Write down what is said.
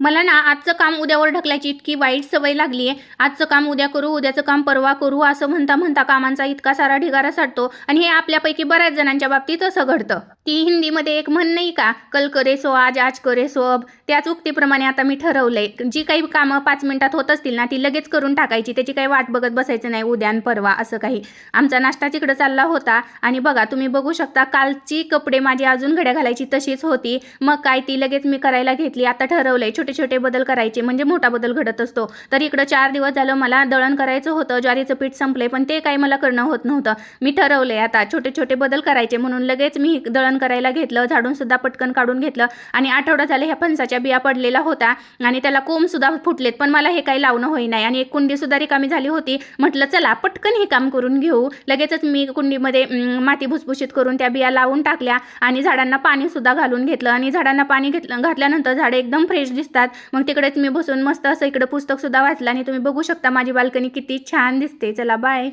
मला ना आजचं काम उद्यावर ढकलायची इतकी वाईट सवय लागली आहे. आजचं काम उद्या करू, उद्याचं काम परवा करू असं म्हणता म्हणता कामांचा इतका सारा ढिगारा साडतो आणि हे आपल्यापैकी बऱ्याच जणांच्या बाबतीत असं घडतं. ती हिंदीमध्ये एक म्हण नाही का, कल करे सो आज, आज करे सो अब. त्याच उक्तीप्रमाणे आता मी ठरवलंय, जी काही कामं 5 मिनिटात होत असतील ना ती लगेच करून टाकायची. त्याची काही वाट बघत बसायचं नाही उद्या आणि परवा असं काही. आमचा नाश्ता तिकडं चालला होता आणि बघा तुम्ही बघू शकता कालची कपडे माझी अजून घड्या घालायची तशीच होती. मग काय ती लगेच मी करायला घेतली. आता ठरवलंय छोटे छोटे बदल करायचे म्हणजे मोठा बदल घडत असतो. तर इकडं 4 दिवस झालं मला दळण करायचं होतं, ज्वारीचं पीठ संपलंय पण ते काही मला करणं होत नव्हतं. मी ठरवलंय आता छोटे छोटे बदल करायचे म्हणून लगेच मी दळण करायला घेतलं. झाडून सुद्धा पटकन काढून घेतलं आणि आठवडा झाले ह्या फणसाच्या बिया पडलेला होता आणि त्याला कोंब सुद्धा फुटलेत पण मला हे काही लावणं होई नाही आणि एक कुंडी सुद्धा रिकामी झाली होती. म्हटलं चला पटकन हे काम करून घेऊ. लगेचच मी कुंडीमध्ये माती भुसभुशीत करून त्या बिया लावून टाकल्या आणि झाडांना पाणी सुद्धा घालून घेतलं आणि झाडांना पाणी घातल्यानंतर झाडे एकदम फ्रेश दिसतात. मग तिकडेच मी बसून मस्त असं इकडे पुस्तक सुद्धा वाचलं आणि तुम्ही बघू शकता माझी बाल्कनी किती छान दिसते. चला बाय.